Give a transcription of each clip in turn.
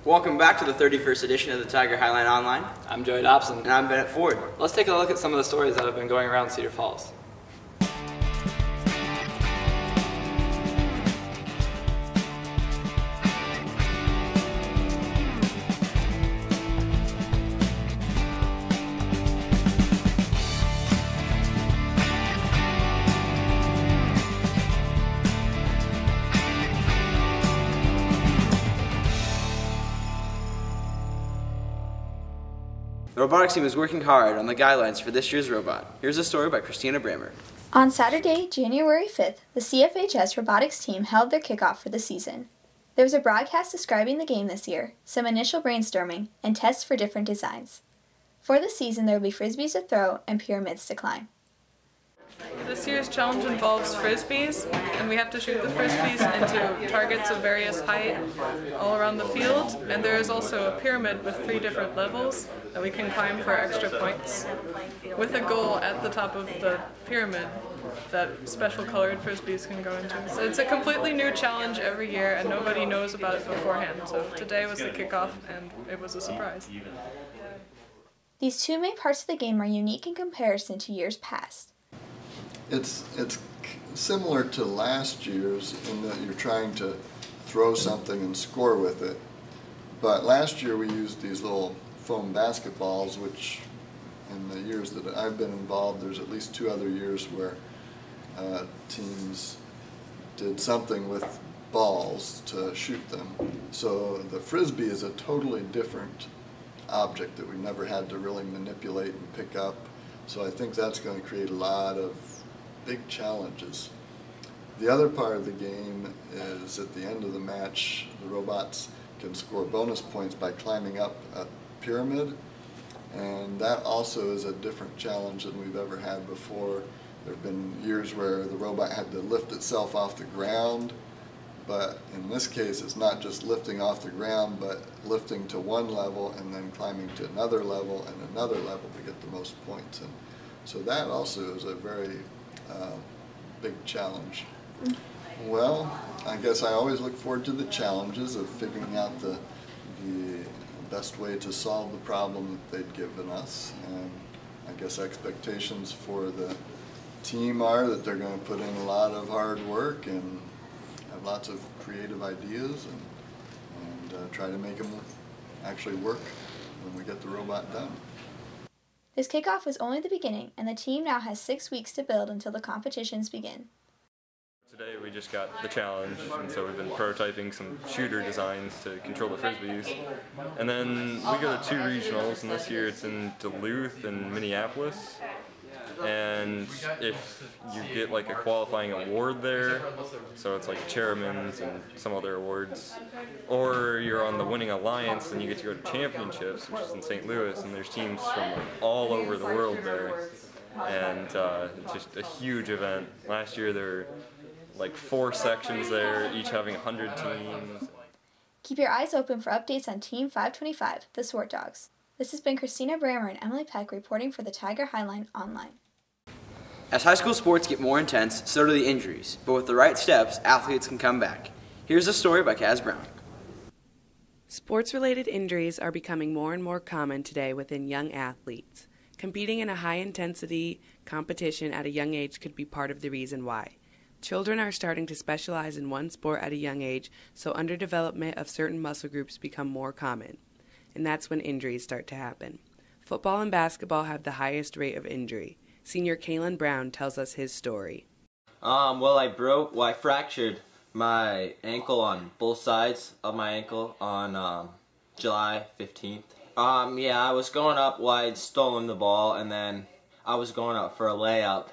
Welcome back to the 31st edition of the Tiger Highline Online. I'm Joey Dobson. And I'm Bennett Ford. Let's take a look at some of the stories that have been going around Cedar Falls. The robotics team is working hard on the guidelines for this year's robot. Here's a story by Christina Brammer. On Saturday, January 5th, the CFHS robotics team held their kickoff for the season. There was a broadcast describing the game this year, some initial brainstorming, and tests for different designs. For the season, there will be frisbees to throw and pyramids to climb. This year's challenge involves frisbees, and we have to shoot the frisbees into targets of various height all around the field, and there is also a pyramid with 3 different levels that we can climb for extra points, with a goal at the top of the pyramid that special colored frisbees can go into. So it's a completely new challenge every year, and nobody knows about it beforehand, so today was the kickoff, and it was a surprise. These 2 main parts of the game are unique in comparison to years past. It's similar to last year's in that you're trying to throw something and score with it. But last year we used these little foam basketballs, which in the years that I've been involved, there's at least 2 other years where teams did something with balls to shoot them. So the frisbee is a totally different object that we never had to really manipulate and pick up. So I think that's going to create a lot of big challenges. The other part of the game is at the end of the match, the robots can score bonus points by climbing up a pyramid, and that also is a different challenge than we've ever had before. There have been years where the robot had to lift itself off the ground, but in this case it's not just lifting off the ground, but lifting to one level and then climbing to another level and another level to get the most points. And so that also is a very big challenge. Well, I guess I always look forward to the challenges of figuring out the best way to solve the problem that they'd given us. And I guess expectations for the team are that they're going to put in a lot of hard work and have lots of creative ideas and try to make them actually work when we get the robot done. This kickoff was only the beginning, and the team now has 6 weeks to build until the competitions begin. Today we just got the challenge, and so we've been prototyping some shooter designs to control the frisbees. And then we go to 2 regionals, and this year it's in Duluth and Minneapolis. And if you get like a qualifying award there, so it's like chairman's and some other awards, or you're on the winning alliance, then you get to go to championships, which is in St. Louis, and there's teams from all over the world there, and it's just a huge event. Last year there were like 4 sections there, each having 100 teams. Keep your eyes open for updates on Team 525, the Swart Dogs. This has been Christina Brammer and Emily Peck reporting for the Tiger Highline Online. As high school sports get more intense, so do the injuries, but with the right steps, athletes can come back. Here's a story by Kaz Brown. Sports-related injuries are becoming more and more common today within young athletes. Competing in a high-intensity competition at a young age could be part of the reason why. Children are starting to specialize in one sport at a young age, so underdevelopment of certain muscle groups become more common. And that's when injuries start to happen. Football and basketball have the highest rate of injury. Senior Kalen Brown tells us his story. I fractured my ankle on both sides of my ankle on July 15th. I was going up, I'd stolen the ball, and then I was going up for a layup,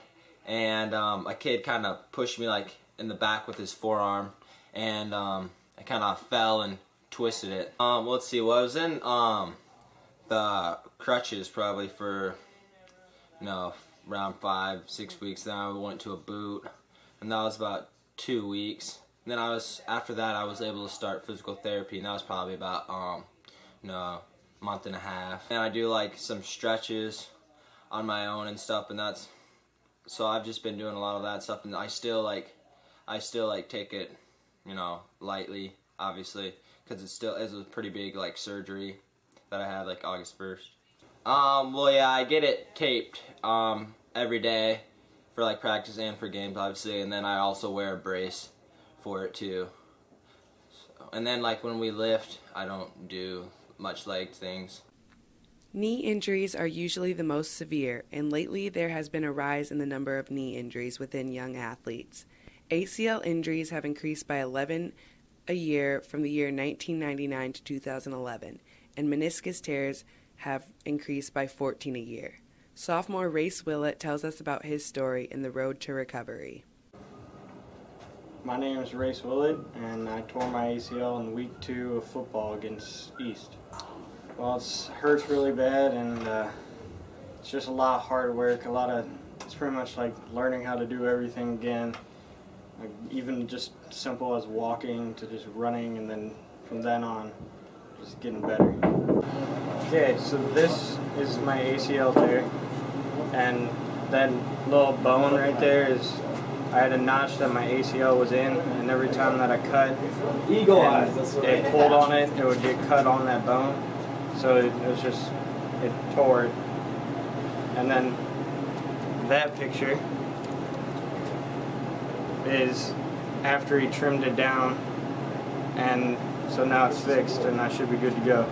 and a kid kind of pushed me like in the back with his forearm, and I kind of fell and twisted it. I was in the crutches probably for around 5-6 weeks. Then I went to a boot, and that was about 2 weeks. And then after that I was able to start physical therapy, and that was probably about a month and a half. And I do like some stretches on my own and stuff, and so I've just been doing a lot of that stuff, and I still take it lightly, obviously, because it's a pretty big like surgery that I had like August 1st. Well, yeah, I get it taped every day for like practice and for games, obviously, and then I also wear a brace for it too. So, and then like when we lift, I don't do much leg things. Knee injuries are usually the most severe, and lately there has been a rise in the number of knee injuries within young athletes. ACL injuries have increased by 11 a year from the year 1999 to 2011, and meniscus tears have increased by 14 a year. Sophomore Race Willett tells us about his story in the road to recovery. My name is Race Willett, and I tore my ACL in week 2 of football against East. Well, it hurts really bad, and it's just a lot of hard work. It's pretty much like learning how to do everything again, like even just simple as walking to just running, and then from then on, just getting better. Okay, so this is my ACL tear, and that little bone right there is, I had a notch that my ACL was in, and every time that I cut, it pulled on it, it would get cut on that bone. So it tore it. And then that picture is after he trimmed it down, and so now it's fixed and I should be good to go.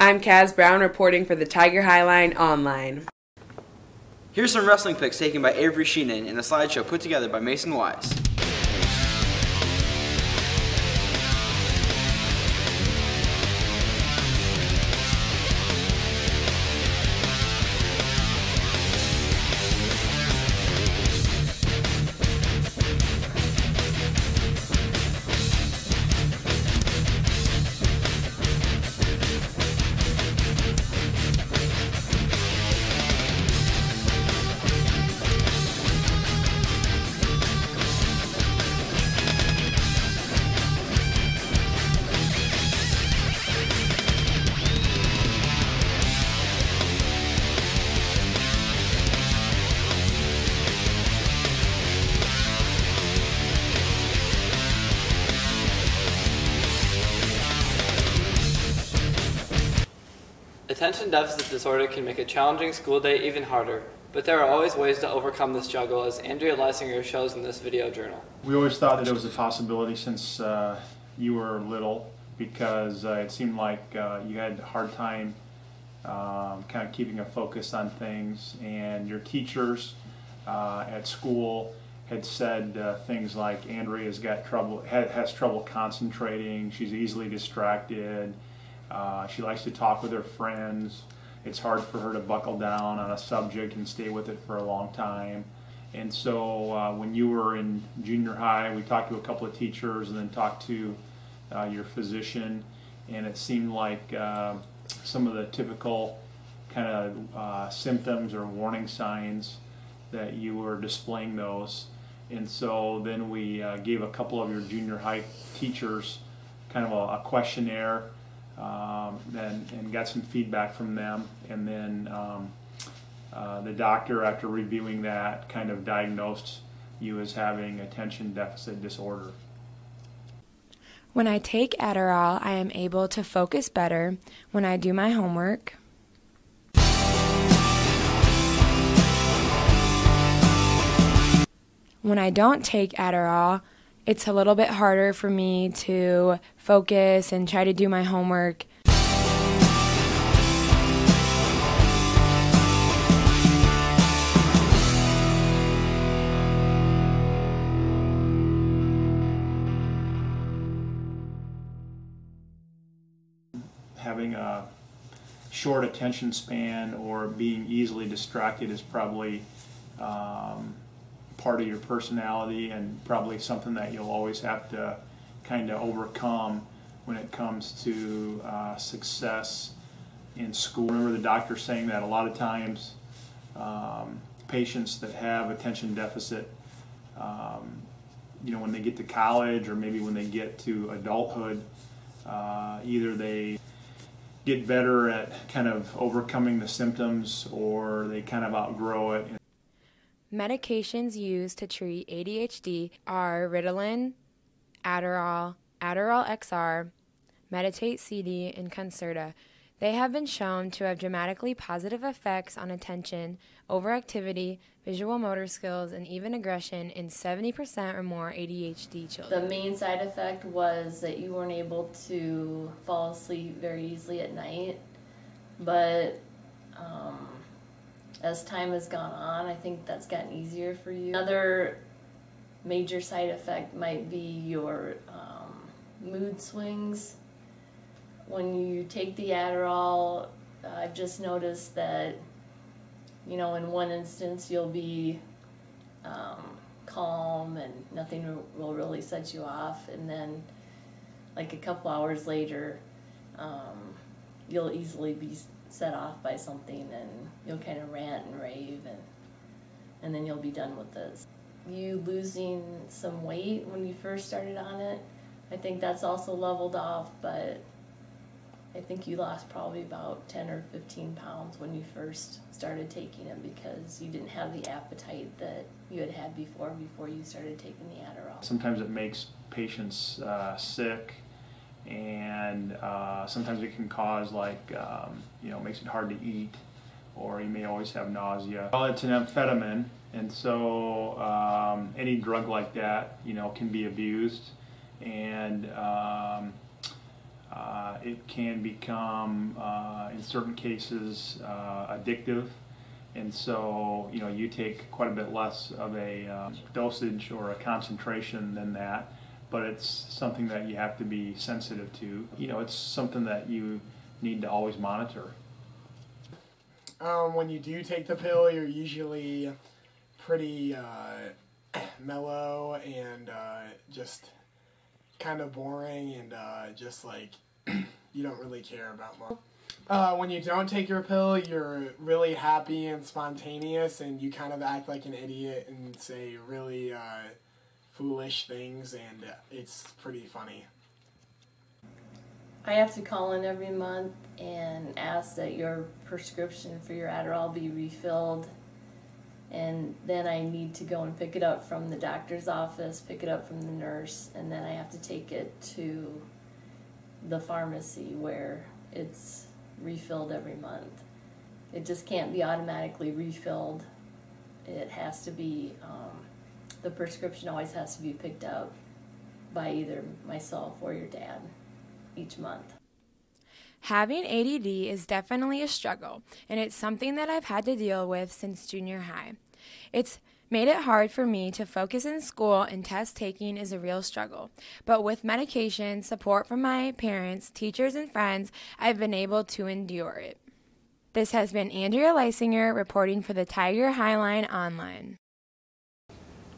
I'm Kaz Brown reporting for the Tiger Highline Online. Here's some wrestling pics taken by Avery Sheenan in a slideshow put together by Mason Wise. Attention deficit disorder can make a challenging school day even harder, but there are always ways to overcome the struggle, as Andrea Leisinger shows in this video journal. We always thought that it was a possibility since you were little, because it seemed like you had a hard time kind of keeping a focus on things, and your teachers at school had said things like Andrea's got trouble, has trouble concentrating, she's easily distracted. She likes to talk with her friends. It's hard for her to buckle down on a subject and stay with it for a long time. And so when you were in junior high, we talked to a couple of teachers and then talked to your physician, and it seemed like some of the typical kind of symptoms or warning signs that you were displaying those. And so then we gave a couple of your junior high teachers kind of a questionnaire and got some feedback from them, and then the doctor, after reviewing that, kind of diagnosed you as having attention deficit disorder. When I take Adderall, I am able to focus better when I do my homework. When I don't take Adderall, it's a little bit harder for me to focus and try to do my homework. having a short attention span or being easily distracted is probably part of your personality, and probably something that you'll always have to kind of overcome when it comes to success in school. I remember the doctor saying that a lot of times patients that have attention deficit, when they get to college or maybe when they get to adulthood, either they get better at kind of overcoming the symptoms or they kind of outgrow it. Medications used to treat ADHD are Ritalin, Adderall, Adderall XR, Meditate CD, and Concerta. They have been shown to have dramatically positive effects on attention, overactivity, visual motor skills, and even aggression in 70% or more ADHD children. The main side effect was that you weren't able to fall asleep very easily at night, but as time has gone on, I think that's gotten easier for you. Another major side effect might be your mood swings. When you take the Adderall, I've just noticed that, in one instance you'll be calm and nothing will really set you off, and then like a couple hours later you'll easily be set off by something and you'll kind of rant and rave, and then you'll be done with this. You losing some weight when you first started on it, I think that's also leveled off, but I think you lost probably about 10 or 15 pounds when you first started taking it because you didn't have the appetite that you had had before you started taking the Adderall. Sometimes it makes patients sick, and sometimes it can cause makes it hard to eat, or you may always have nausea. Well, it's an amphetamine, and so any drug like that, can be abused, and it can become, in certain cases, addictive, and so you take quite a bit less of a dosage or a concentration than that, but it's something that you have to be sensitive to. It's something that you need to always monitor. When you do take the pill, you're usually pretty mellow and just kind of boring, and just like you don't really care about much. When you don't take your pill, you're really happy and spontaneous, and you kind of act like an idiot and say really foolish things, and it's pretty funny. I have to call in every month and ask that your prescription for your Adderall be refilled, and then I need to go and pick it up from the doctor's office, pick it up from the nurse, and then I have to take it to the pharmacy where it's refilled every month. It just can't be automatically refilled. It has to be, the prescription always has to be picked up by either myself or your dad each month. Having ADD is definitely a struggle, and it's something that I've had to deal with since junior high. It's made it hard for me to focus in school, and test taking is a real struggle. But with medication, support from my parents, teachers, and friends, I've been able to endure it. This has been Andrea Leisinger reporting for the Tiger Highline Online.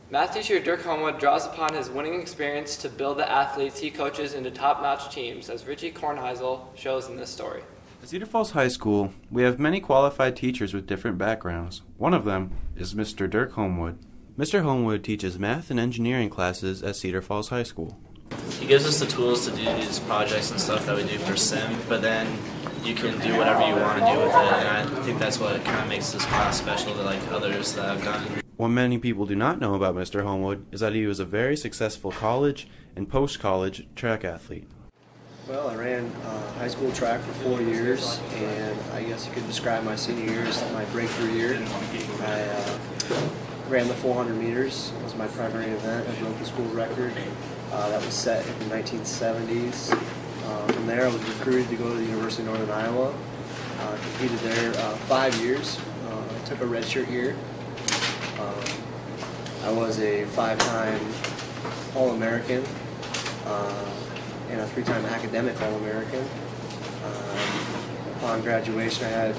Math teacher Dirk Homewood draws upon his winning experience to build the athletes he coaches into top-notch teams, as Richie Kornheisel shows in this story. At Cedar Falls High School, we have many qualified teachers with different backgrounds. One of them is Mr. Dirk Homewood. Mr. Homewood teaches math and engineering classes at Cedar Falls High School. He gives us the tools to do these projects and stuff that we do for SIM, but then you can do whatever you want to do with it, and I think that's what kind of makes this class special to like others that I've done. What many people do not know about Mr. Homewood is that he was a very successful college and post-college track athlete. Well, I ran high school track for 4 years, and I guess you could describe my senior year as my breakthrough year. I ran the 400 meters. It was my primary event. I broke the school record that was set in the 1970s. From there, I was recruited to go to the University of Northern Iowa. Competed there 5 years. I took a redshirt year. I was a 5-time All-American and a 3-time academic All-American. Upon graduation, I had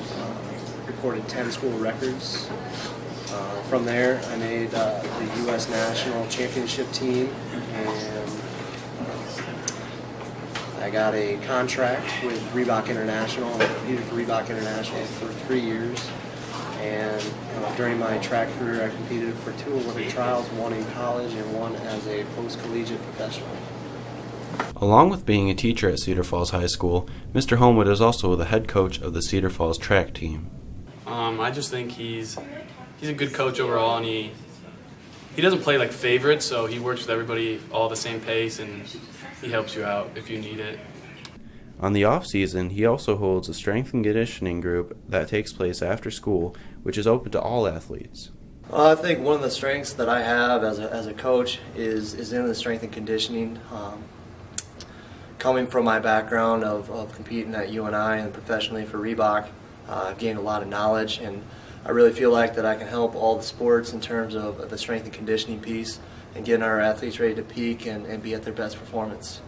recorded 10 school records. From there, I made the U.S. National Championship team, and I got a contract with Reebok International. I competed for Reebok International for 3 years, and during my track career, I competed for 2 Olympic trials, 1 in college and 1 as a post-collegiate professional. Along with being a teacher at Cedar Falls High School, Mr. Homewood is also the head coach of the Cedar Falls track team. I just think he's a good coach overall, and he doesn't play like favorites, so he works with everybody all the same pace, and he helps you out if you need it. On the off season, he also holds a strength and conditioning group that takes place after school, which is open to all athletes. I think one of the strengths that I have as a coach is in the strength and conditioning. Coming from my background of competing at UNI and professionally for Reebok, I've gained a lot of knowledge, and I really feel like that I can help all the sports in terms of the strength and conditioning piece and getting our athletes ready to peak and be at their best performance.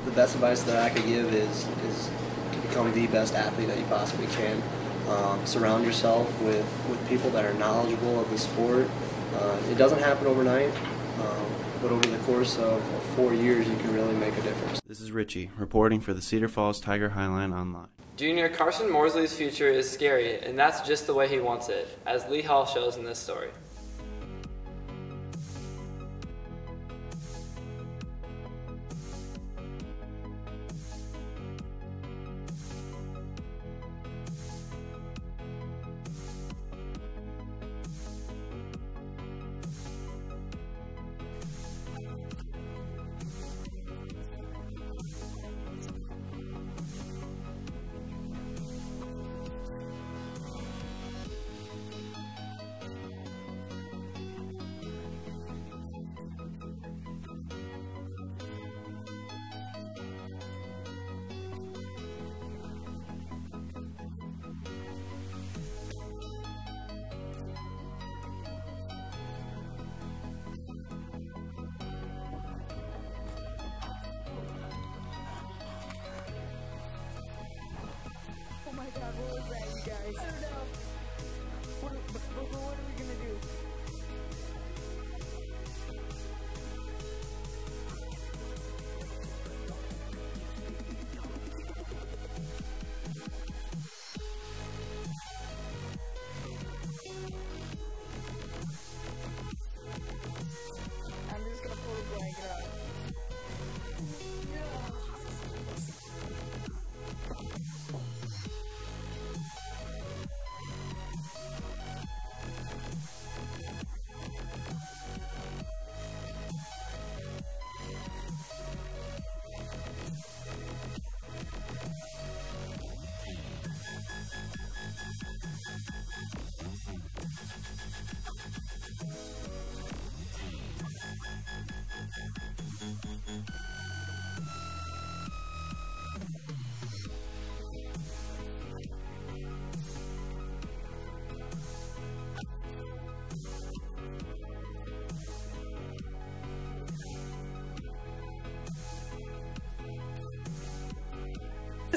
The best advice that I could give is to become the best athlete that you possibly can. Surround yourself with people that are knowledgeable of the sport. It doesn't happen overnight, but over the course of 4 years you can really make a difference. This is Richie, reporting for the Cedar Falls Tiger Highline Online. Junior Carson Morsley's future is scary, and that's just the way he wants it, as Lee Hall shows in this story. Oh my god, what was that, you guys? I don't know. What are we gonna do? I'm just gonna pull the blanket out.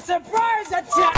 Surprise attack!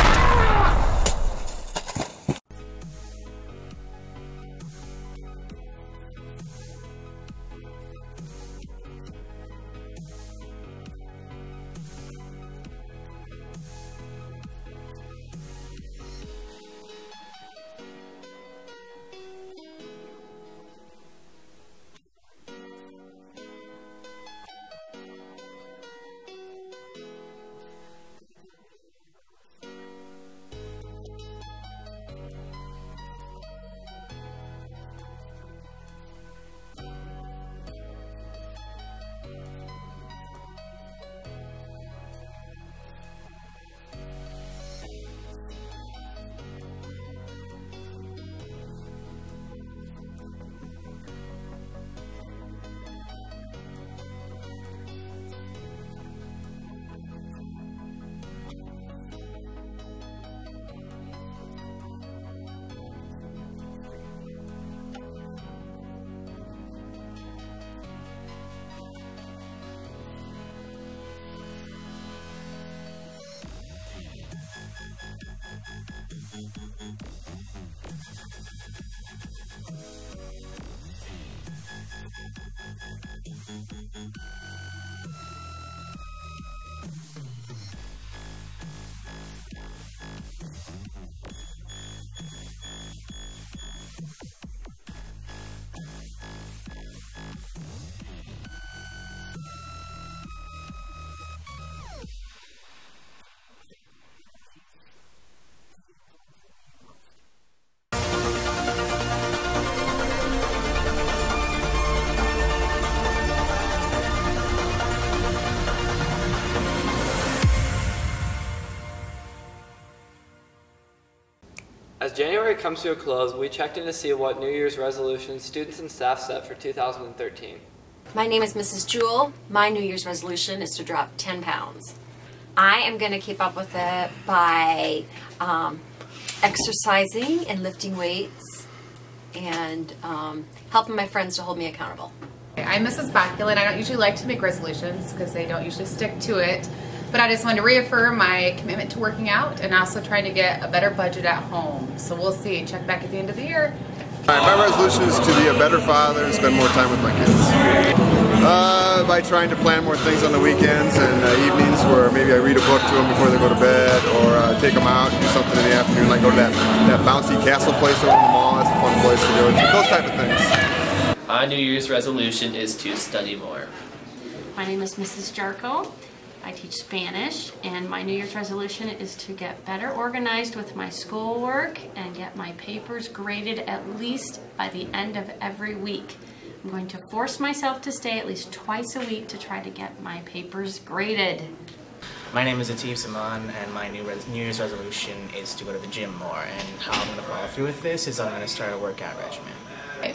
As January comes to a close, we checked in to see what New Year's resolutions students and staff set for 2013. My name is Mrs. Jewell. My New Year's resolution is to drop 10 pounds. I am going to keep up with it by exercising and lifting weights and helping my friends to hold me accountable. I'm Mrs. Bacula, I don't usually like to make resolutions because they don't usually stick to it, but I just wanted to reaffirm my commitment to working out and also trying to get a better budget at home. So we'll see. Check back at the end of the year. All right, my resolution is to be a better father and spend more time with my kids. By trying to plan more things on the weekends and evenings where maybe I read a book to them before they go to bed, or take them out and do something in the afternoon, like go to that bouncy castle place over in the mall. That's a fun place to go to. Those type of things. My New Year's resolution is to study more. My name is Mrs. Jarko. I teach Spanish, and my New Year's resolution is to get better organized with my schoolwork and get my papers graded at least by the end of every week. I'm going to force myself to stay at least twice a week to try to get my papers graded. My name is Atif Saman, and my New Year's resolution is to go to the gym more. And how I'm going to follow through with this is I'm going to start a workout regimen.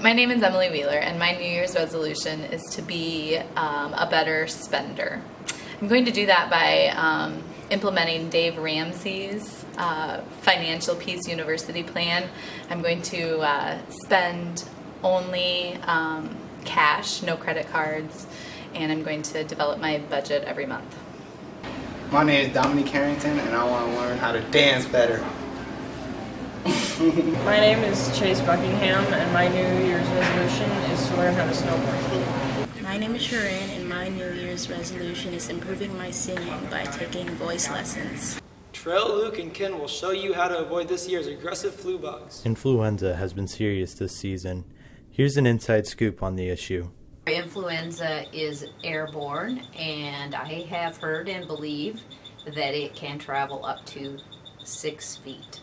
My name is Emily Wheeler, and my New Year's resolution is to be a better spender. I'm going to do that by implementing Dave Ramsey's Financial Peace University plan. I'm going to spend only cash, no credit cards, and I'm going to develop my budget every month. My name is Dominique Carrington, and I want to learn how to dance better. My name is Chase Buckingham, and my New Year's resolution is to learn how to snowboard. My name is Sharon, and my New Year's resolution is improving my singing by taking voice lessons. Trell, Luke, and Ken will show you how to avoid this year's aggressive flu bugs. Influenza has been serious this season. Here's an inside scoop on the issue. Influenza is airborne, and I have heard and believe that it can travel up to 6 feet.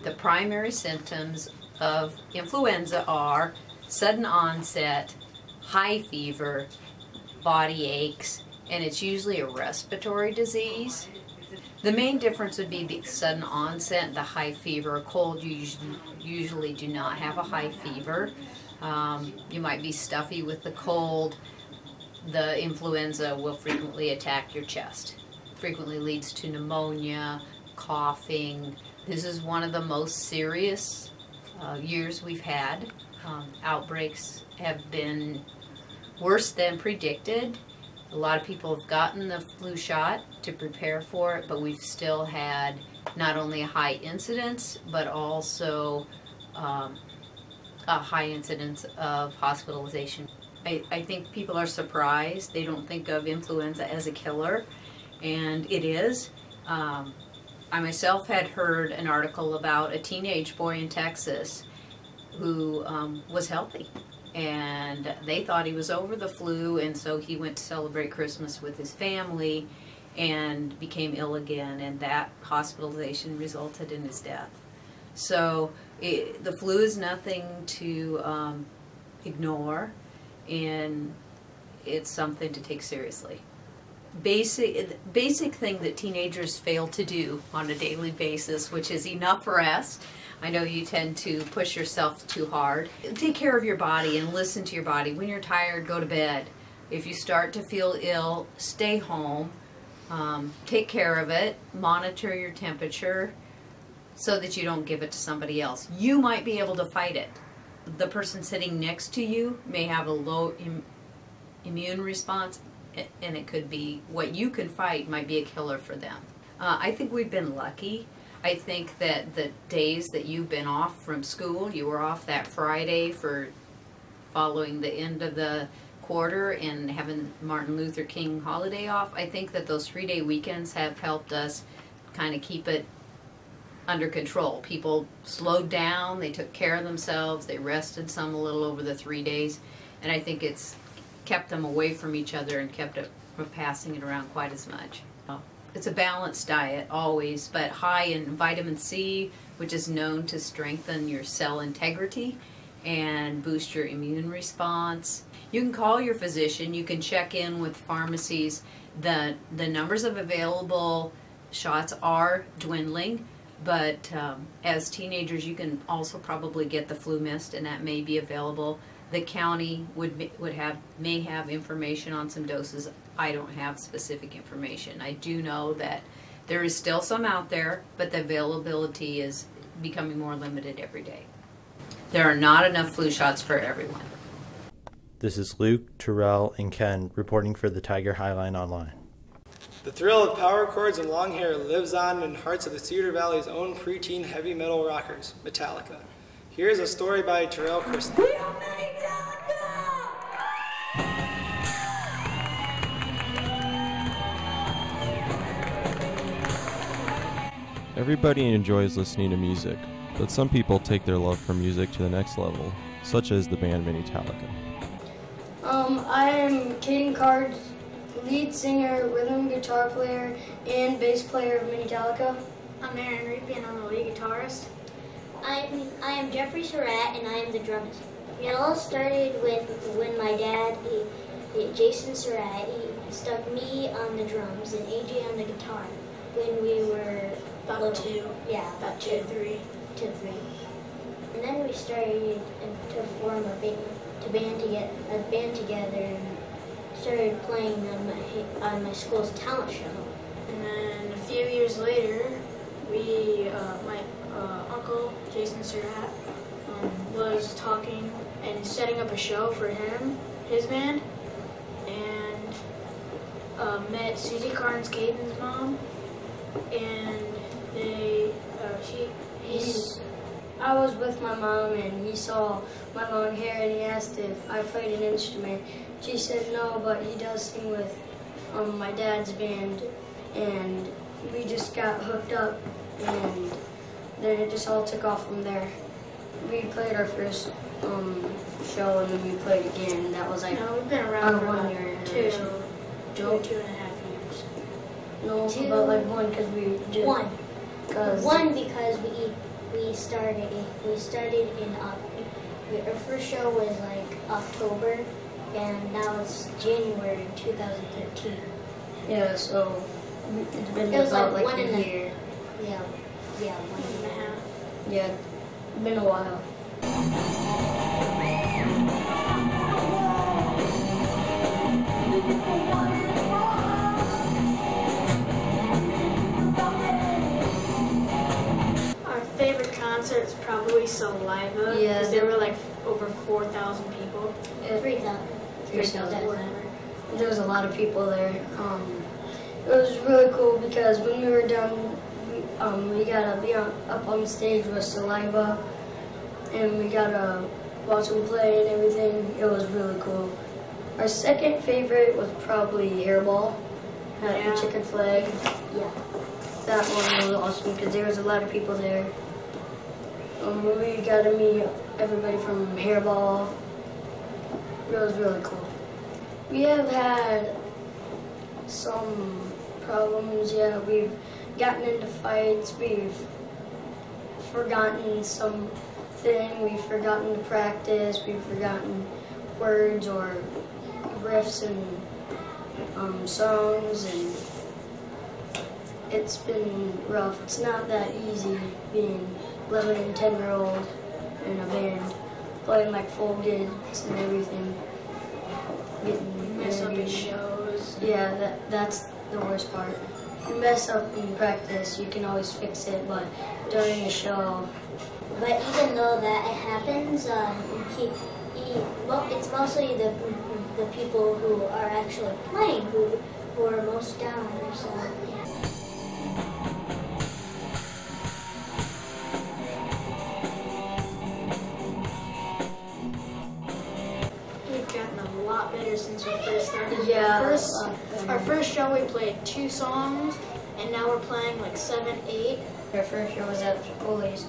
The primary symptoms of influenza are sudden onset, high fever, body aches, and it's usually a respiratory disease. The main difference would be the sudden onset, the high fever. A cold, you usually do not have a high fever. You might be stuffy with the cold. The influenza will frequently attack your chest. Frequently leads to pneumonia, coughing. This is one of the most serious years we've had. Outbreaks have been worse than predicted. A lot of people have gotten the flu shot to prepare for it, but we've still had not only a high incidence, but also a high incidence of hospitalization. I think people are surprised. They don't think of influenza as a killer, and it is. I myself had heard an article about a teenage boy in Texas who was healthy, and they thought he was over the flu, and so he went to celebrate Christmas with his family and became ill again, and that hospitalization resulted in his death. So the flu is nothing to ignore, and it's something to take seriously. Basic thing that teenagers fail to do on a daily basis, which is enough rest. I know you tend to push yourself too hard. Take care of your body and listen to your body. When you're tired, go to bed. If you start to feel ill, stay home. Take care of it. Monitor your temperature so that you don't give it to somebody else. You might be able to fight it. The person sitting next to you may have a low immune response, and it could be what you can fight might be a killer for them. I think we've been lucky. I think that the days that you've been off from school, you were off that Friday for following the end of the quarter and having Martin Luther King holiday off. I think that those 3-day weekends have helped us kind of keep it under control. People slowed down, they took care of themselves, they rested some a little over the 3 days, and I think it's kept them away from each other and kept it from passing it around quite as much. It's a balanced diet always, but high in vitamin C, which is known to strengthen your cell integrity and boost your immune response. You can call your physician, you can check in with pharmacies. The numbers of available shots are dwindling. But as teenagers, you can also probably get the flu mist, and that may be available. The county may have information on some doses. I don't have specific information. I do know that there is still some out there, but the availability is becoming more limited every day. There are not enough flu shots for everyone. This is Luke, Terrell, and Ken reporting for the Tiger Highline Online. The thrill of power chords and long hair lives on in hearts of the Cedar Valley's own preteen heavy metal rockers, Minitalica. Here's a story by Terrell Christie. Everybody enjoys listening to music, but some people take their love for music to the next level, such as the band Minitalica. I am Caden Card's lead singer, rhythm guitar player, and bass player of Minitalica. I'm Aaron Reapy, and I'm the lead guitarist. I am Jeffrey Surratt, and I am the drummer. It all started with when my dad, Jason Surratt, he stuck me on the drums and AJ on the guitar when we were about two. Yeah, about 2, 3. 2, 3. And then we started to form a band together and started playing on my school's talent show. And then a few years later, my uncle Jason Surratt was talking and setting up a show for his band, and met Susie Carnes, Caden's mom, and I was with my mom, and he saw my long hair, and he asked if I played an instrument. She said no, but he does sing with my dad's band, and we just got hooked up, and then it just all took off from there. We played our first show, and then we played again, and that was like we've been around for 1 year. 2.5 years. No, about like 1 because we did. 1 because we started in our first show was like October, and that was January 2013. Yeah, so it's been it was about like like 1 a and a year. Yeah, 1.5. Yeah, it's been a while. Our favorite concert is probably Saliva, because there were like over 4,000 people. 3,000. 3,000, whatever. There was a lot of people there. It was really cool because when we were done, we got to be up on stage with Saliva, and we got to watch them play and everything. It was really cool. Our second favorite was probably Hairball at the Chicken Flag. Yeah. That one was awesome because there was a lot of people there. We got to meet everybody from Hairball. It was really cool. We have had some problems, yeah. We've gotten into fights, we've forgotten something, we've forgotten to practice, we've forgotten words or riffs and songs, and it's been rough. It's not that easy being 11 and 10-year-old in a band, playing like full gigs and everything. Mess up at shows. Yeah, that's the worst part. If you mess up in practice, you can always fix it, but during the show. But even though that happens, it's mostly the people who are actually playing who are most down. So. Better since we first started. Yeah. Our first show we played 2 songs, and now we're playing like 7, 8. Our first show was at Foley's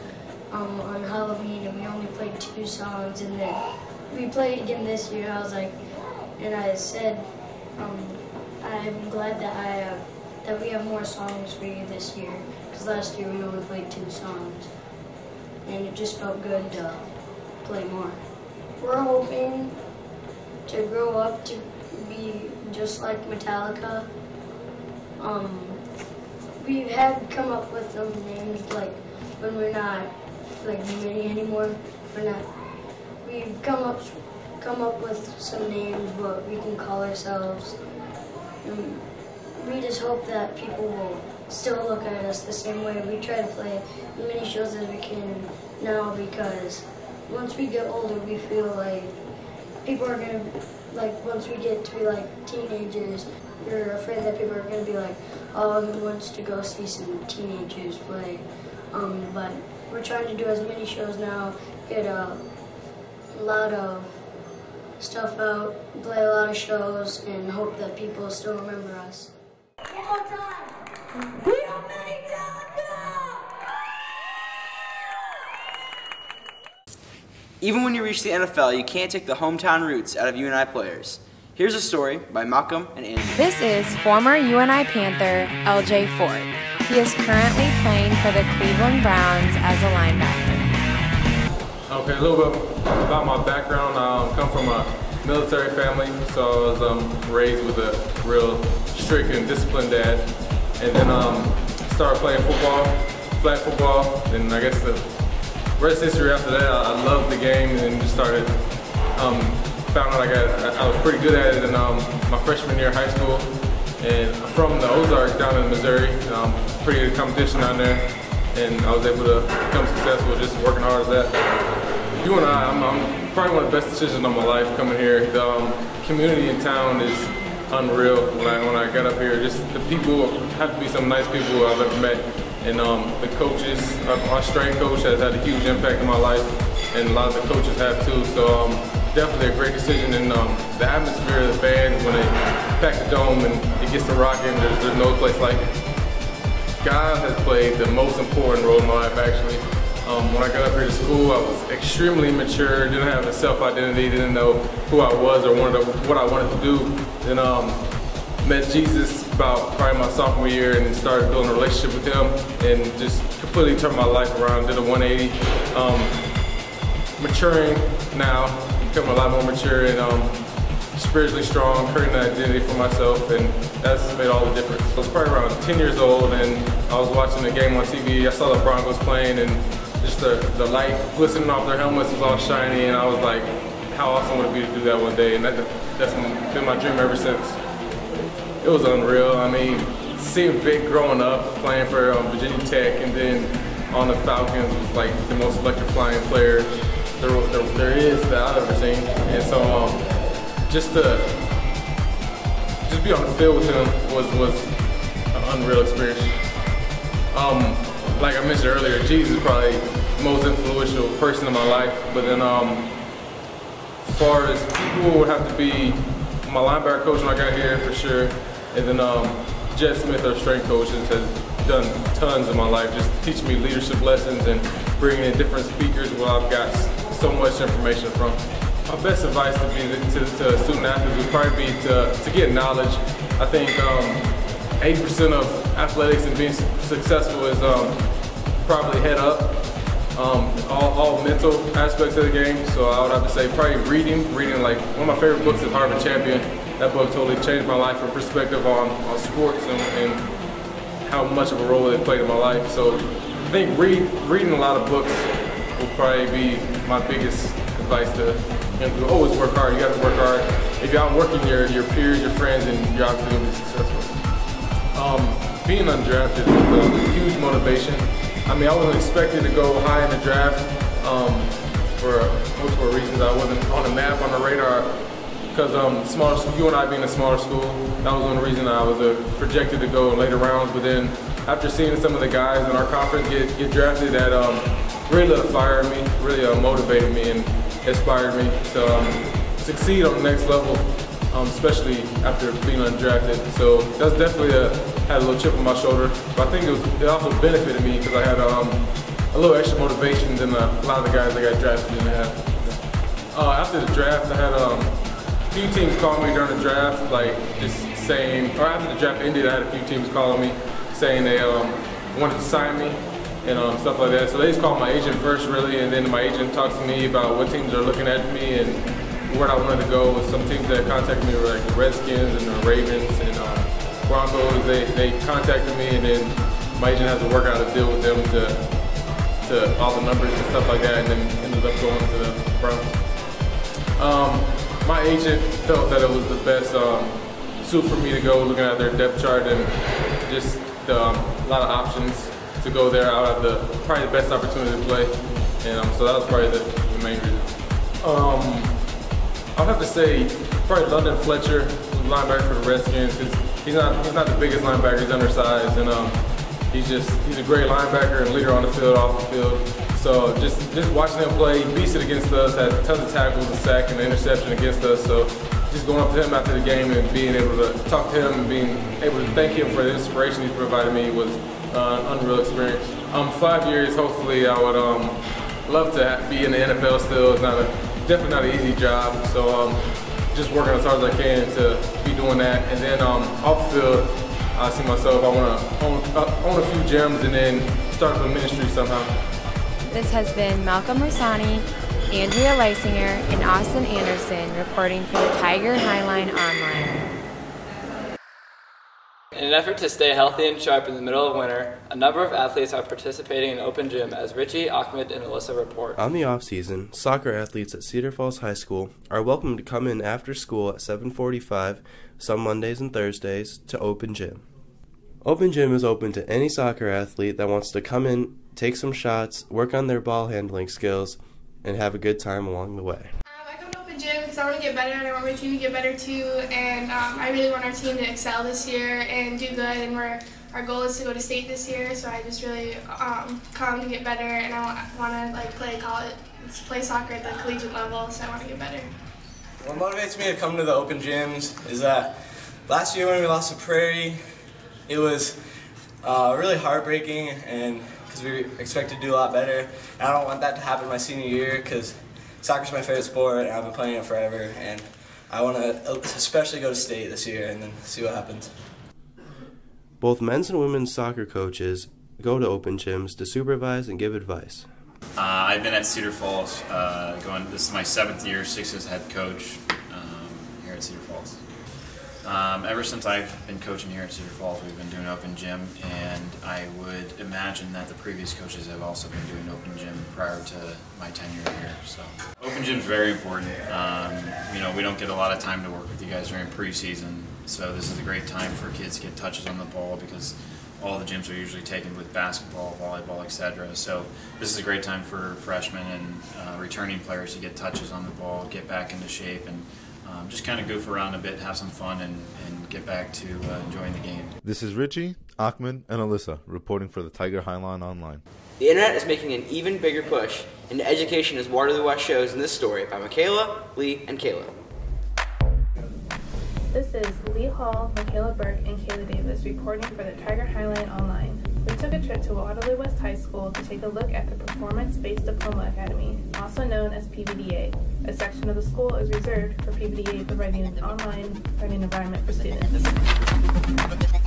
on Halloween, and we only played 2 songs, and then we played again this year. I said, I'm glad that we have more songs for you this year, because last year we only played 2 songs, and it just felt good to play more. We're hoping to grow up to be just like Metallica. we've had come up with some names, like when we're not like mini anymore. We've come up with some names what we can call ourselves. And we just hope that people will still look at us the same way. We try to play as many shows as we can now, because once we get older, we feel like people are gonna, like, once we get to be like teenagers, we're afraid that people are gonna be like, oh, who wants to go see some teenagers play? But we're trying to do as many shows now, get a lot of stuff out, play a lot of shows, and hope that people still remember us. One more time. We are Minitalica! Even when you reach the NFL, you can't take the hometown roots out of UNI players. Here's a story by Malcolm and Andrew. This is former UNI Panther LJ Ford. He is currently playing for the Cleveland Browns as a linebacker. Okay, a little bit about my background. I come from a military family, so I was raised with a real strict and disciplined dad. And then started playing football, flag football, and I guess the rest history after that. I loved the game and just started, found out I was pretty good at it in my freshman year of high school. And I'm from the Ozarks down in Missouri, pretty good competition down there. And I was able to become successful just working hard at that. UNI, I'm probably one of the best decisions of my life coming here. The community in town is unreal. When I got up here, just the people have to be some nice people I've ever met. And the coaches, our strength coach has had a huge impact in my life, and a lot of the coaches have too. So definitely a great decision. And the atmosphere of the fans when they pack the dome and it gets to rocking, there's no place like it. God has played the most important role in my life, actually. When I got up here to school, I was extremely immature, didn't have a self-identity, didn't know who I was or what I wanted to do. Then met Jesus about probably my sophomore year and started building a relationship with him and just completely turned my life around, did a 180. Maturing now, becoming a lot more mature and spiritually strong, creating an identity for myself, and that's made all the difference. I was probably around 10 years old and I was watching a game on TV. I saw the Broncos playing and just the light glistening off their helmets was all shiny, and I was like, how awesome would it be to do that one day? And that's been my dream ever since. It was unreal. I mean, seeing Vic growing up, playing for Virginia Tech, and then on the Falcons was like the most electrifying player there is that I've ever seen. And so just be on the field with him was an unreal experience. Like I mentioned earlier, Jesus is probably the most influential person in my life. But then as far as people would have to be my linebacker coach when I got here for sure. And then Jed Smith, our strength coach, has done tons in my life, just teaching me leadership lessons and bringing in different speakers where I've got so much information from. My best advice to student athletes would probably be to get knowledge. I think 80% of athletics and being successful is probably head up, all mental aspects of the game. So I would have to say probably reading like one of my favorite books is Harvard Champion. That book totally changed my life and perspective on sports and how much of a role they played in my life. So I think reading a lot of books will probably be my biggest advice to always work hard. You got to work hard. If you're outworking your peers, your friends, and you're obviously going to be successful. Being undrafted is a huge motivation. I mean, I wasn't expected to go high in the draft for multiple reasons. I wasn't on the map, on the radar, because smaller school, UNI being a smaller school, that was one reason I was projected to go in later rounds. But then after seeing some of the guys in our conference get drafted, that really lit a fire in me, really motivated me and inspired me to succeed on the next level, especially after being undrafted. So that's definitely had a little chip on my shoulder. But I think it also benefited me because I had a little extra motivation than a lot of the guys that got drafted didn't have. After the draft, I had a few teams call me during the draft, like just saying, or after the draft ended, I had a few teams calling me saying they wanted to sign me and stuff like that. So they just called my agent first, really, and then my agent talks to me about what teams are looking at me and where I wanted to go. Some teams that contacted me were like the Redskins and the Ravens and Broncos. They contacted me, and then my agent has to work out a deal with them to all the numbers and stuff like that, and then ended up going to the Browns. My agent felt that it was the best suit for me to go, looking at their depth chart and just a lot of options to go there. I would have probably the best opportunity to play, and so that was probably the main reason. I'd have to say probably London Fletcher, linebacker for the Redskins, because he's not the biggest linebacker. He's undersized, and he's a great linebacker and leader on the field, off the field. So just watching him play, he beasted against us, had tons of tackles, a sack, and an interception against us. So just going up to him after the game and being able to talk to him and being able to thank him for the inspiration he's provided me was an unreal experience. 5 years, hopefully, I would love to be in the NFL still. It's definitely not an easy job. So just working as hard as I can to be doing that. And then off the field, I see myself, I want to own a few gyms and then start up a ministry somehow. This has been Malcolm Rusani, Andrea Leisinger, and Austin Anderson reporting for the Tiger Highline Online. In an effort to stay healthy and sharp in the middle of winter, a number of athletes are participating in open gym, as Richie, Ahmed, and Alyssa report. On the off-season, soccer athletes at Cedar Falls High School are welcome to come in after school at 7:45, some Mondays and Thursdays, to open gym. Open gym is open to any soccer athlete that wants to come in, take some shots, work on their ball handling skills, and have a good time along the way. I come to open gym because I want to get better and I want my team to get better too, and I really want our team to excel this year and do good, and our goal is to go to state this year, so I just really come to get better, and I want to play soccer at the collegiate level, so I want to get better. What motivates me to come to the open gyms is that last year when we lost to Prairie, it was really heartbreaking, and because we expected to do a lot better. And I don't want that to happen my senior year because soccer's my favorite sport and I've been playing it forever, and I want to especially go to state this year and then see what happens. Both men's and women's soccer coaches go to open gyms to supervise and give advice. I've been at Cedar Falls this is my 7th year, 6th as head coach here at Cedar Falls. Ever since I've been coaching here at Cedar Falls, we've been doing open gym, and I would imagine that the previous coaches have also been doing open gym prior to my tenure here. So open gym is very important. We don't get a lot of time to work with you guys during preseason, so this is a great time for kids to get touches on the ball because all the gyms are usually taken with basketball, volleyball, etc. So this is a great time for freshmen and returning players to get touches on the ball, get back into shape, and just kind of goof around a bit, have some fun, and get back to enjoying the game. This is Richie, Ahmed, and Alyssa reporting for the Tiger Highline Online. The internet is making an even bigger push into education, as Waterloo West shows in this story by Michaela, Lee, and Kayla. This is Lee Hall, Michaela Burke, and Kayla Davis reporting for the Tiger Highline Online. We took a trip to Waterloo West High School to take a look at the Performance-Based Diploma Academy, also known as PBDA. A section of the school is reserved for PBDA, providing an online learning environment for students.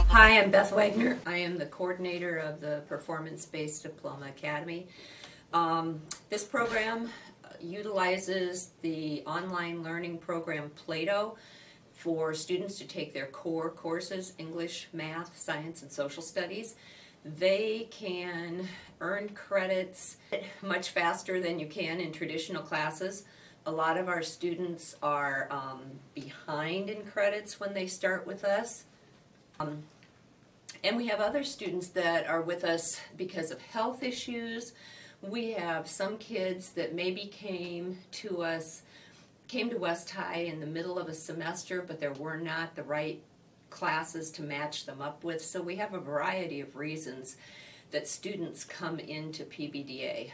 Hi, I'm Beth Wagner. I am the coordinator of the Performance-Based Diploma Academy. This program utilizes the online learning program Play-Doh for students to take their core courses, English, math, science, and social studies. They can earn credits much faster than you can in traditional classes. A lot of our students are behind in credits when they start with us. And we have other students that are with us because of health issues. We have some kids that maybe came to West High in the middle of a semester, but there were not the right classes to match them up with. So we have a variety of reasons that students come into PBDA.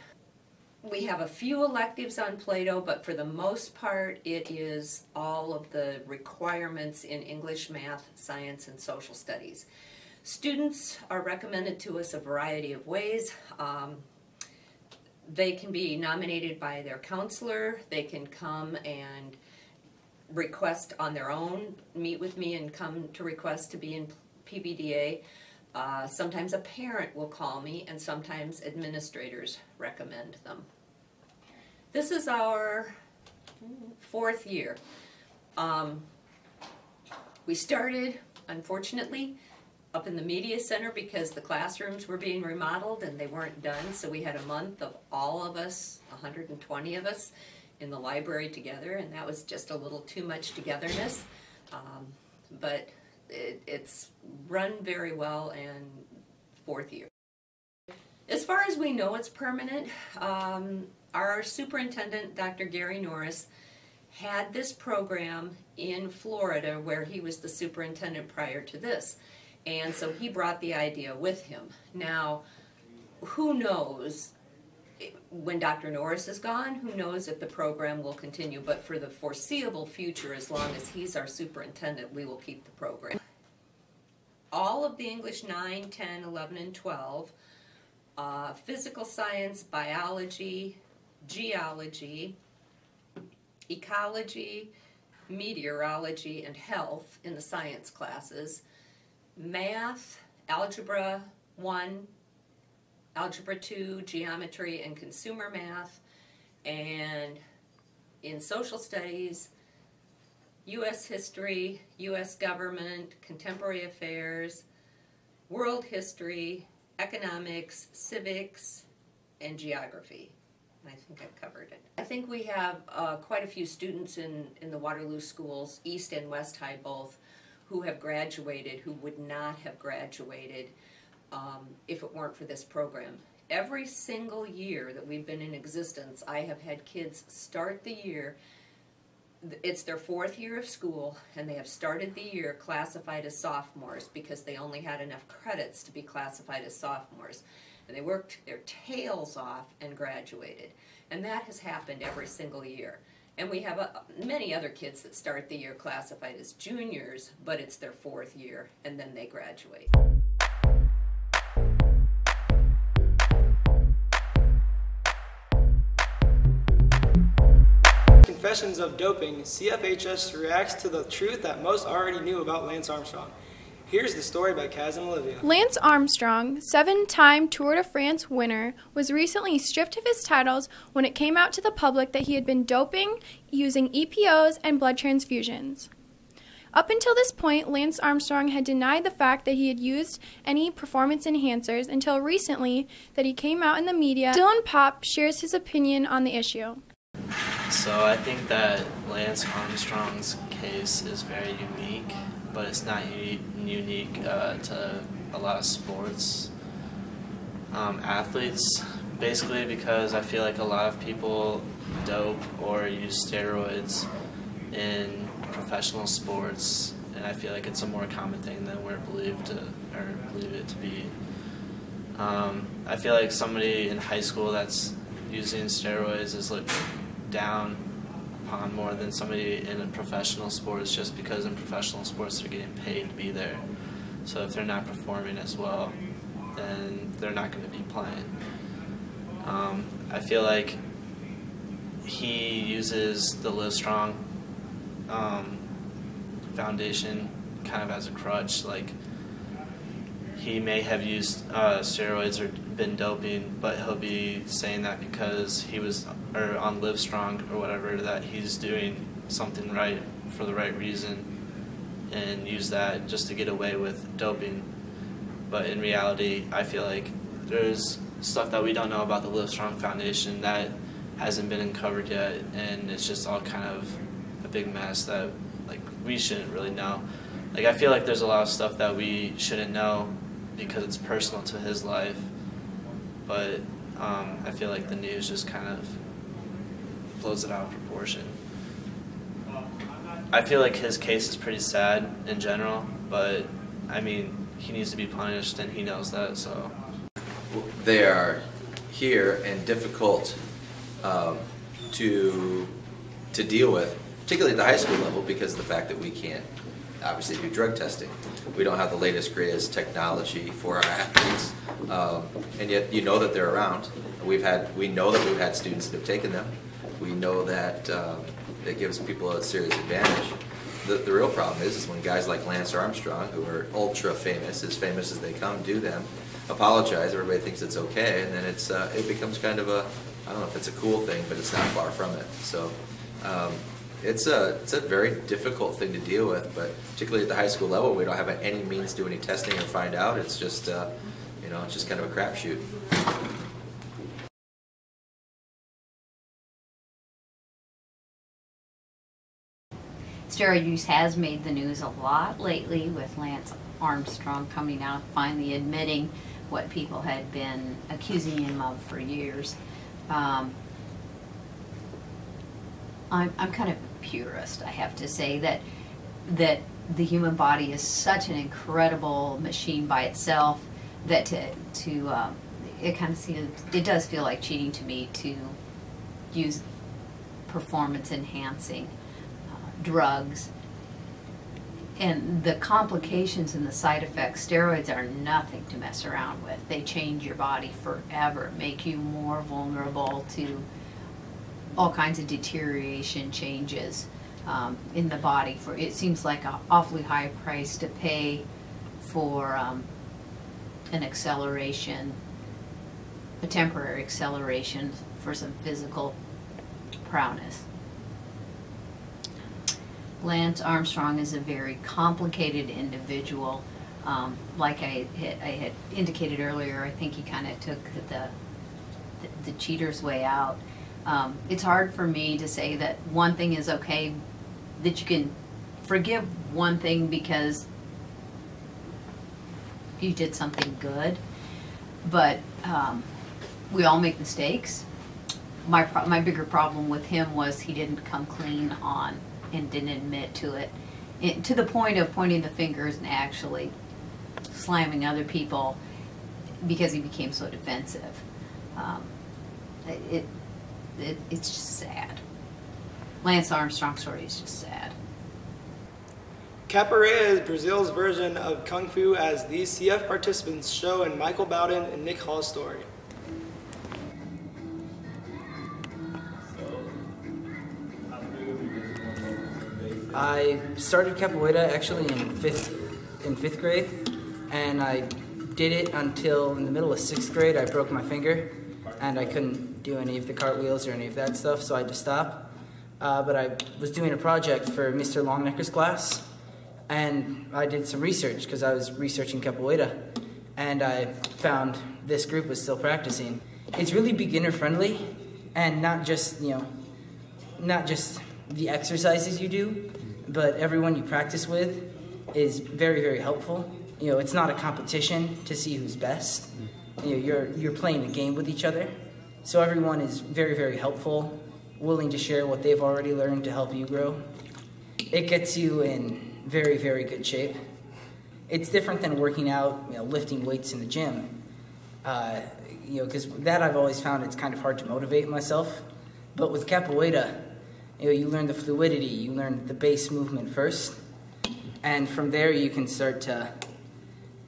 We have a few electives on Play-Doh, but for the most part it is all of the requirements in English, math, science, and social studies. Students are recommended to us a variety of ways. They can be nominated by their counselor. They can come and request on their own, meet with me and come to request to be in PBDA. Sometimes a parent will call me, and sometimes administrators recommend them. This is our 4th year. We started, unfortunately, up in the media center because the classrooms were being remodeled and they weren't done. So we had a month of all of us, 120 of us, in the library together, and that was just a little too much togetherness. But it's run very well, and 4th year. As far as we know, it's permanent. Our superintendent, Dr. Gary Norris, had this program in Florida where he was the superintendent prior to this. And so he brought the idea with him. Now, who knows, when Dr. Norris is gone, who knows if the program will continue, but for the foreseeable future, as long as he's our superintendent, we will keep the program. All of the English 9, 10, 11, and 12, physical science, biology, geology, ecology, meteorology, and health in the science classes, math, algebra 1, algebra 2, geometry, and consumer math, and in social studies, U.S. history, U.S. government, contemporary affairs, world history, economics, civics, and geography. I think I've covered it. I think we have quite a few students in the Waterloo schools, East and West High both, who have graduated, who would not have graduated if it weren't for this program. Every single year that we've been in existence, I have had kids start the year, it's their 4th year of school, and they have started the year classified as sophomores because they only had enough credits to be classified as sophomores. And they worked their tails off and graduated. And that has happened every single year. And we have many other kids that start the year classified as juniors, but it's their 4th year, and then they graduate. Confessions of doping, CFHS reacts to the truth that most already knew about Lance Armstrong. Here's the story by Kaz and Olivia. Lance Armstrong, 7-time Tour de France winner, was recently stripped of his titles when it came out to the public that he had been doping using EPOs and blood transfusions. Up until this point, Lance Armstrong had denied the fact that he had used any performance enhancers until recently that he came out in the media. Dylan Popp shares his opinion on the issue. So I think that Lance Armstrong's case is very unique, but it's not unique to a lot of sports athletes, basically because I feel like a lot of people dope or use steroids in professional sports, and I feel like it's a more common thing than we're believe it to be. I feel like somebody in high school that's using steroids is looked down upon more than somebody in professional sports, just because in professional sports they're getting paid to be there. So if they're not performing as well, then they're not going to be playing. I feel like he uses the Livestrong Foundation kind of as a crutch. Like, he may have used steroids or been doping, but he'll be saying that because he was on Livestrong or whatever, that he's doing something right for the right reason, and use that just to get away with doping. But in reality, I feel like there's stuff that we don't know about the Livestrong Foundation that hasn't been uncovered yet, and it's just all kind of a big mess that, like, we shouldn't really know. Like, I feel like there's a lot of stuff that we shouldn't know because it's personal to his life, but I feel like the news just kind of blows it out of proportion. I feel like his case is pretty sad in general, but I mean, he needs to be punished and he knows that, so. They are here and difficult to deal with, particularly at the high school level, because of the fact that we can't obviously do drug testing. We don't have the latest, greatest technology for our athletes, and yet you know that they're around. We know that we've had students that have taken them. We know that it gives people a serious advantage. The real problem is when guys like Lance Armstrong, who are ultra famous as they come, do them, apologize, everybody thinks it's okay, and then it becomes kind of a, I don't know if it's a cool thing, but it's not far from it. So It's a very difficult thing to deal with, but particularly at the high school level, we don't have any means to do any testing or find out. It's just, it's just kind of a crapshoot. Steroid use has made the news a lot lately, with Lance Armstrong coming out, finally admitting what people had been accusing him of for years. I'm kind of a purist, I have to say, that the human body is such an incredible machine by itself that it kind of it does feel like cheating to me to use performance enhancing drugs. And the complications and the side effects, steroids are nothing to mess around with. They change your body forever, make you more vulnerable to all kinds of deterioration changes in the body. It seems like an awfully high price to pay for an acceleration, a temporary acceleration for some physical prowess. Lance Armstrong is a very complicated individual. Like I had indicated earlier, I think he kind of took the cheater's way out. It's hard for me to say that one thing is okay, that you can forgive one thing because you did something good, but we all make mistakes. My bigger problem with him was he didn't come clean on and didn't admit to it, to the point of pointing the fingers and actually slamming other people because he became so defensive. It's just sad. Lance Armstrong's story is just sad. Capoeira is Brazil's version of Kung Fu, as these CF participants show in Michael Bowden and Nick Hall's story. I started Capoeira actually in fifth grade, and I did it until in the middle of 6th grade. I broke my finger, and I couldn't do any of the cartwheels or any of that stuff, so I had to stop. But I was doing a project for Mr. Longnecker's class, and I did some research because I was researching Capoeira, and I found this group was still practicing. It's really beginner friendly, and not just the exercises you do, but everyone you practice with is very, very helpful. It's not a competition to see who's best. You're playing a game with each other. So everyone is very, very helpful, willing to share what they've already learned to help you grow. It gets you in very, very good shape. It's different than working out, lifting weights in the gym. Because that I've always found it's kind of hard to motivate myself. But with Capoeira, you learn the fluidity, you learn the base movement first, and from there you can start to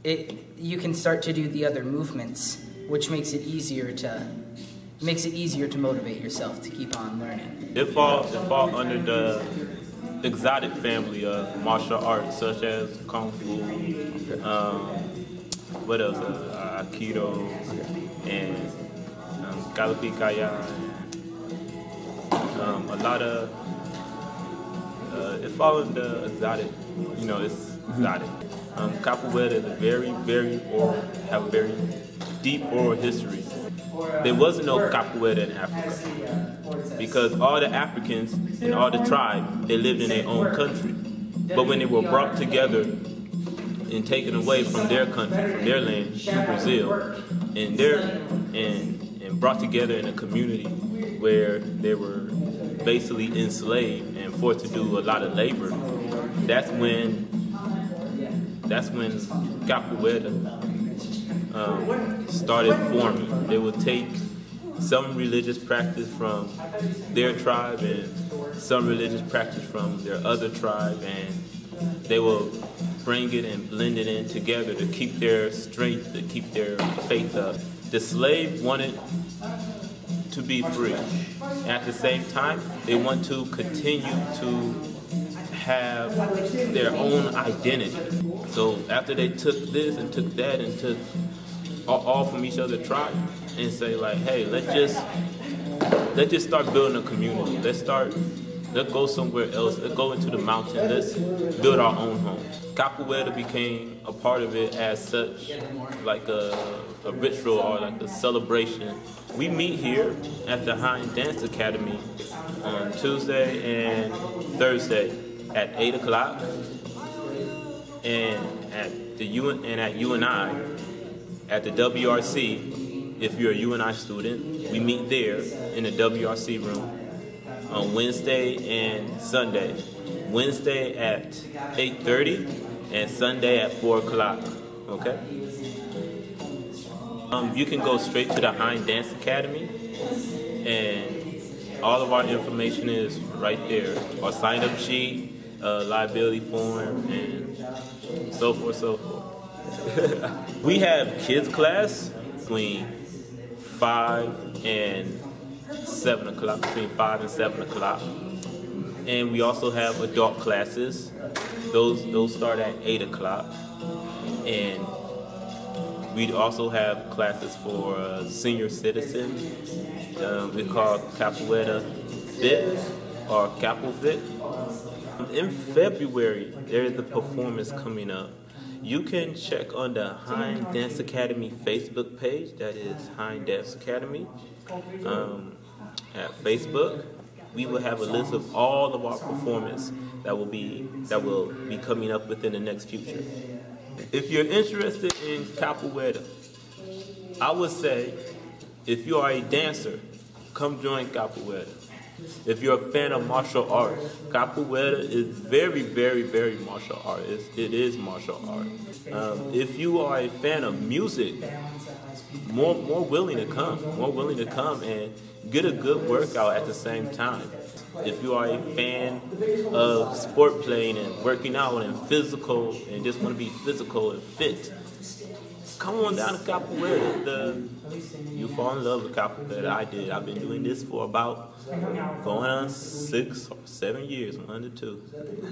do the other movements, which makes it easier to motivate yourself to keep on learning. It falls under the exotic family of martial arts, such as Kung Fu, what else? Aikido, and Galapikaya. A lot of it falls in the exotic, it's exotic. Capoeira is a have a very deep oral history. There wasn't no Capoeira in Africa because all the Africans and all the tribes, they lived in their own country. But when they were brought together and taken away from their country, from their land to Brazil, and brought together in a community where they were basically enslaved and forced to do a lot of labor, that's when Capoeira started forming. They would take some religious practice from their tribe and some religious practice from their other tribe, and they will bring it and blend it in together to keep their strength, to keep their faith up. The slave wanted to be free. At the same time, they want to continue to have their own identity. So after they took this and took that and took all from each other tribe and say like, hey, let's just start building a community. Let's start Let's go somewhere else. Let's go into the mountain. Let's build our own home. Capoeira became a part of it as such, like a ritual or like a celebration. We meet here at the Hind Dance Academy on Tuesday and Thursday at 8 o'clock, and at UNI at the WRC. If you're a UNI student, we meet there in the WRC room on Wednesday and Sunday. Wednesday at 8:30 and Sunday at 4 o'clock. Okay. You can go straight to the Hind Dance Academy, and all of our information is right there. Our sign-up sheet, liability form, and so forth, so forth. We have kids class between 5 and 7 o'clock, between 5 and 7 o'clock. And we also have adult classes. Those start at 8 o'clock. And we also have classes for senior citizens. We call Capoeira Fit or Capo Fit. In February, there is a performance coming up. You can check on the Hind Dance Academy Facebook page. That is Hind Dance Academy. At Facebook, we will have a list of all of our performances that will be coming up within the next future. If you're interested in Capoeira, I would say if you are a dancer, come join Capoeira. If you're a fan of martial arts, Capoeira is very, very, very martial art. It is martial art. If you are a fan of music, more willing to come and get a good workout at the same time. If you are a fan of sport playing and working out and physical and just want to be physical and fit, come on down to Capoeira. You fall in love with Capoeira. I did. I've been doing this for about going on 6 or 7 years, 1 to 2.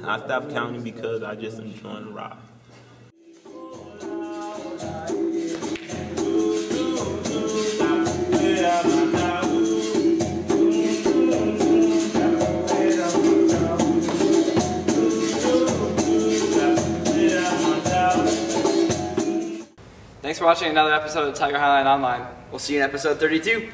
I stopped counting because I just enjoy the ride. Thanks for watching another episode of Tiger Highline Online. We'll see you in episode 32.